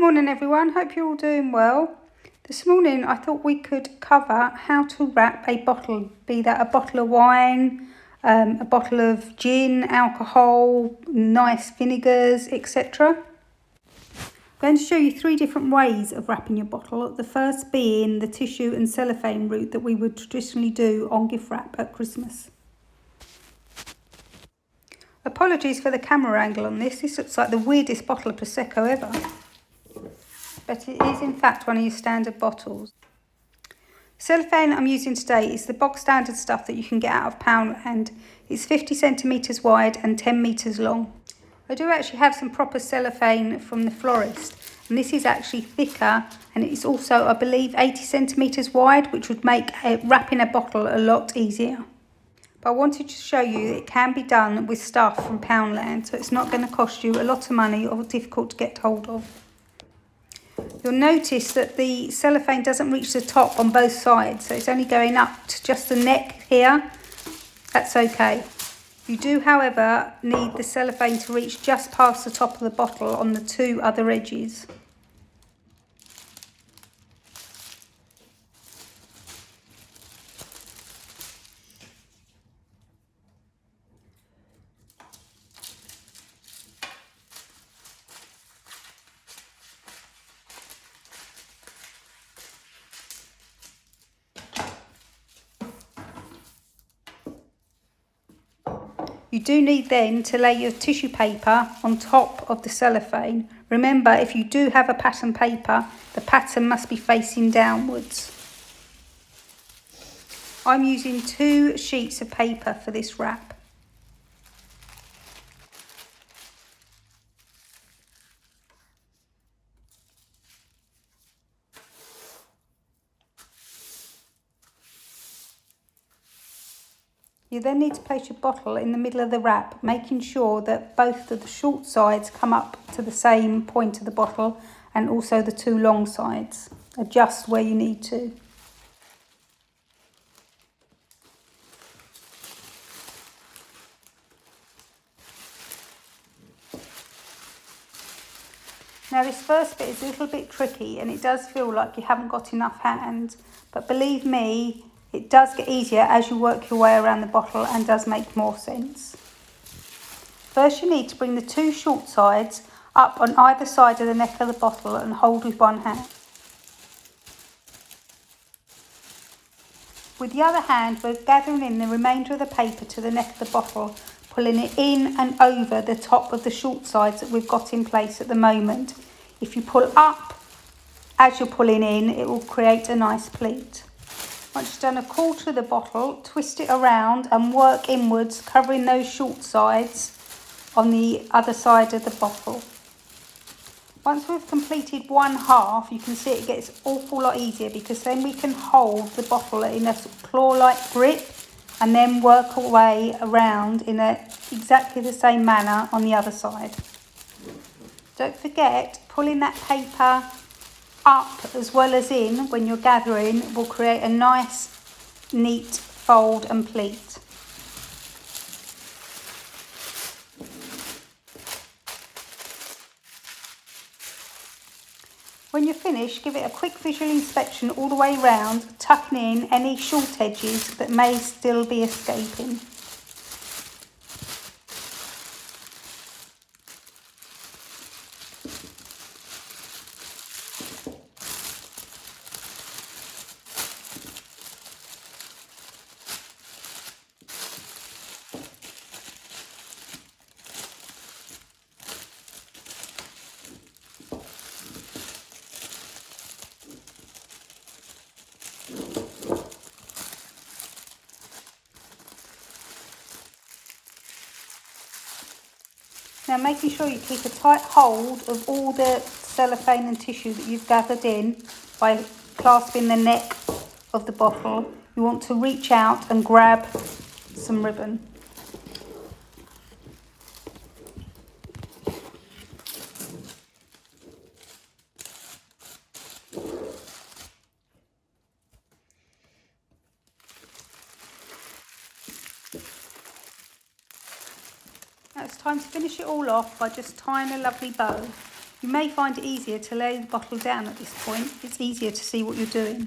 Morning everyone, hope you're all doing well. This morning I thought we could cover how to wrap a bottle, be that a bottle of wine, a bottle of gin, alcohol, nice vinegars, etc. I'm going to show you 3 different ways of wrapping your bottle. The first being the tissue and cellophane route that we would traditionally do on gift wrap at Christmas. Apologies for the camera angle on this. This looks like the weirdest bottle of Prosecco ever. But it is in fact one of your standard bottles. Cellophane I'm using today is the bog standard stuff that you can get out of Poundland. It's 50 centimetres wide and 10 metres long. I do actually have some proper cellophane from the florist, and this is actually thicker, and it's also, I believe, 80 centimetres wide, which would make wrapping a bottle a lot easier. But I wanted to show you it can be done with stuff from Poundland, so it's not going to cost you a lot of money or difficult to get hold of. You'll notice that the cellophane doesn't reach the top on both sides, so it's only going up to just the neck here. That's okay. You do, however, need the cellophane to reach just past the top of the bottle on the 2 other edges. You do need then to lay your tissue paper on top of the cellophane. Remember, if you do have a pattern paper, the pattern must be facing downwards. I'm using 2 sheets of paper for this wrap. You then need to place your bottle in the middle of the wrap, making sure that both of the short sides come up to the same point of the bottle and also the 2 long sides. Adjust where you need to. Now this first bit is a little bit tricky and it does feel like you haven't got enough hand, but believe me, it does get easier as you work your way around the bottle and does make more sense. First you need to bring the 2 short sides up on either side of the neck of the bottle and hold with one hand. With the other hand, we're gathering in the remainder of the paper to the neck of the bottle, pulling it in and over the top of the short sides that we've got in place at the moment. If you pull up as you're pulling in, it will create a nice pleat. Once you've done a quarter of the bottle, twist it around and work inwards, covering those short sides on the other side of the bottle. Once we've completed 1/2, you can see it gets an awful lot easier because then we can hold the bottle in a claw-like grip and then work our way around in exactly the same manner on the other side. Don't forget, pulling that paper up as well as in when you're gathering will create a nice neat fold and pleat. When you're finished, give it a quick visual inspection all the way round, tucking in any short edges that may still be escaping. Now making sure you keep a tight hold of all the cellophane and tissue that you've gathered in by clasping the neck of the bottle. You want to reach out and grab some ribbon. Now it's time to finish it all off by just tying a lovely bow. You may find it easier to lay the bottle down at this point. It's easier to see what you're doing.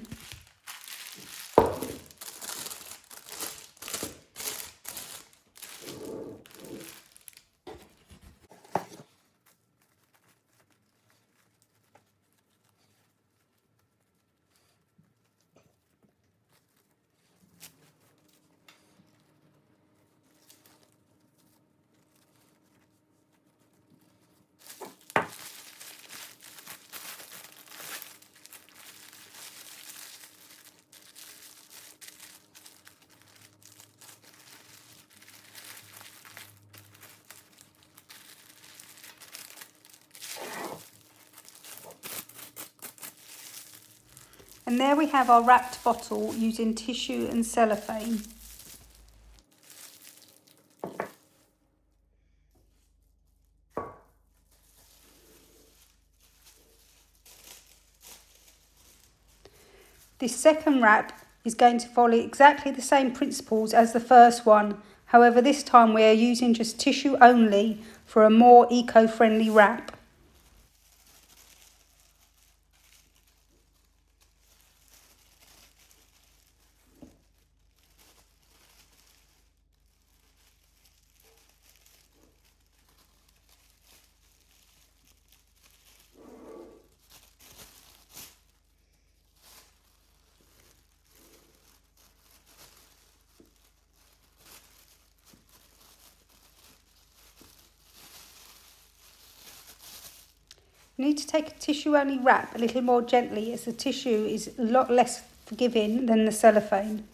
And there we have our wrapped bottle using tissue and cellophane. This second wrap is going to follow exactly the same principles as the first one. However, this time we are using just tissue only for a more eco-friendly wrap. You need to take a tissue only wrap a little more gently, as the tissue is a lot less forgiving than the cellophane.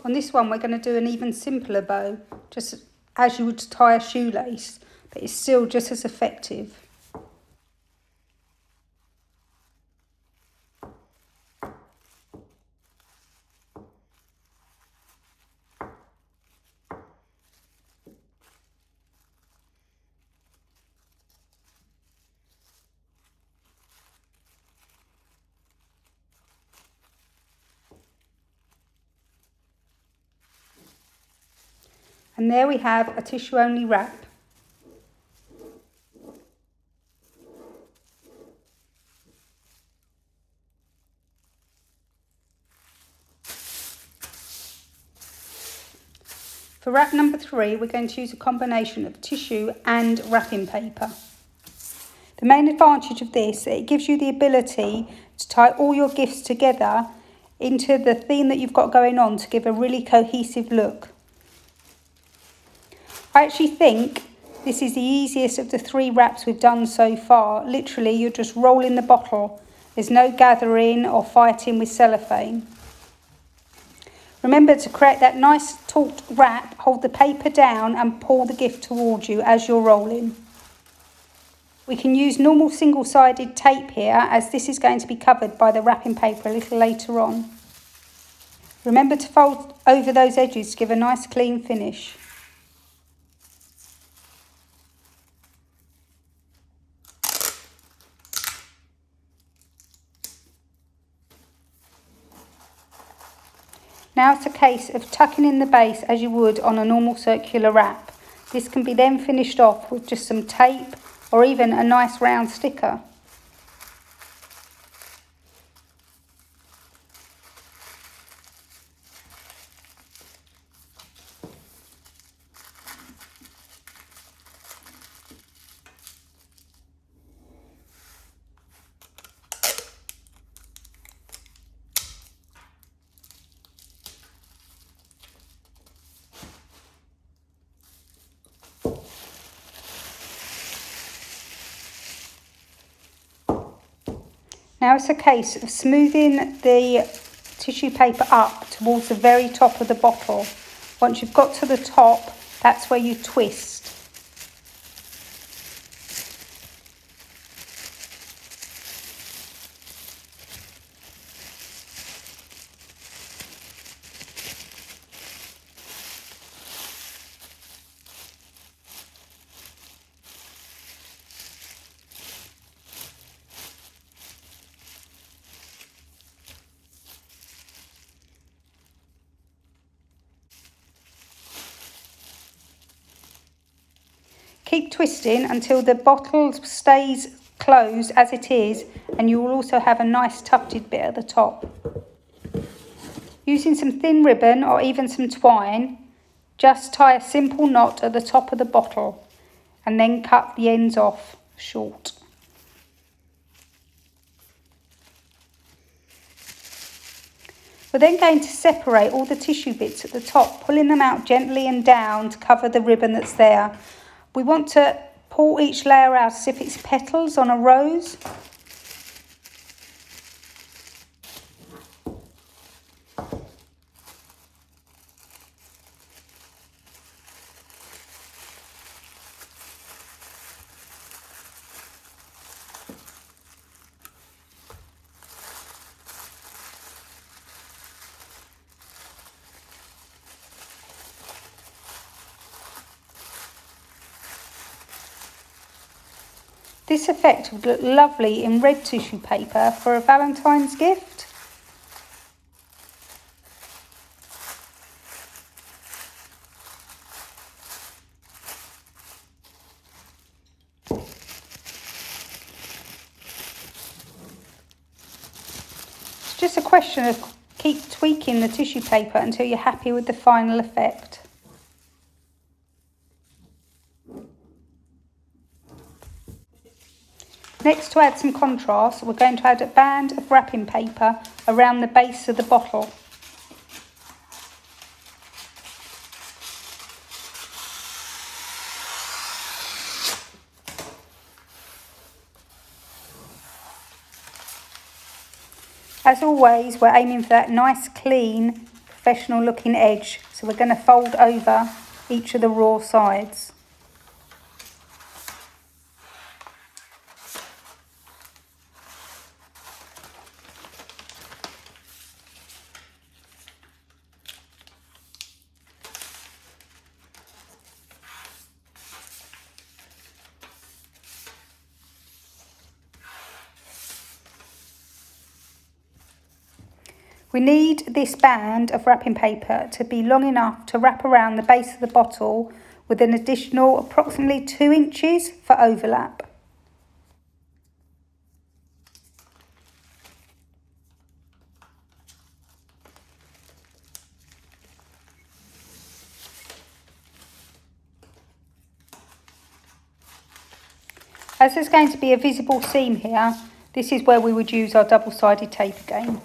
On this one we're going to do an even simpler bow, just as you would tie a shoelace, but it's still just as effective. And there we have a tissue only wrap. For wrap number 3, we're going to use a combination of tissue and wrapping paper. The main advantage of this, it gives you the ability to tie all your gifts together into the theme that you've got going on to give a really cohesive look. I actually think this is the easiest of the 3 wraps we've done so far. Literally, you're just rolling the bottle. There's no gathering or fighting with cellophane. Remember to create that nice taut wrap, hold the paper down and pull the gift towards you as you're rolling. We can use normal single-sided tape here, as this is going to be covered by the wrapping paper a little later on. Remember to fold over those edges to give a nice clean finish. Now it's a case of tucking in the base as you would on a normal circular wrap. This can be then finished off with just some tape or even a nice round sticker. Now it's a case of smoothing the tissue paper up towards the very top of the bottle. Once you've got to the top, that's where you twist. Keep twisting until the bottle stays closed as it is, and you will also have a nice tufted bit at the top. Using some thin ribbon or even some twine, just tie a simple knot at the top of the bottle and then cut the ends off short. We're then going to separate all the tissue bits at the top, pulling them out gently and down to cover the ribbon that's there. We want to pull each layer out as if it's petals on a rose. This effect would look lovely in red tissue paper for a Valentine's gift. It's just a question of keep tweaking the tissue paper until you're happy with the final effect. Next, to add some contrast, we're going to add a band of wrapping paper around the base of the bottle. As always, we're aiming for that nice, clean, professional looking edge, so we're going to fold over each of the raw sides. We need this band of wrapping paper to be long enough to wrap around the base of the bottle with an additional approximately 2 inches for overlap. As there's going to be a visible seam here, this is where we would use our double-sided tape again.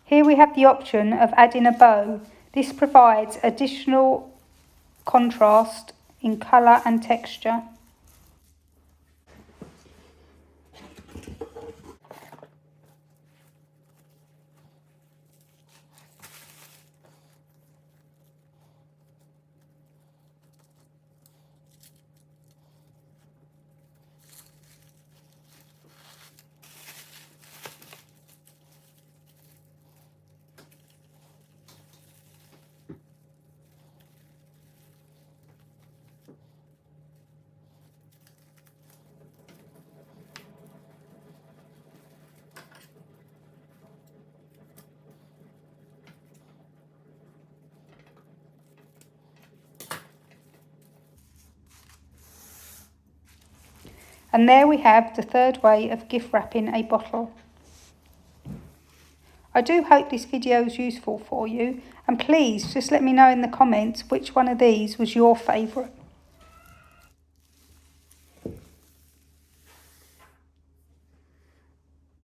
Here we have the option of adding a bow. This provides additional contrast in colour and texture. And there we have the third way of gift wrapping a bottle. I do hope this video is useful for you, and please just let me know in the comments which one of these was your favourite.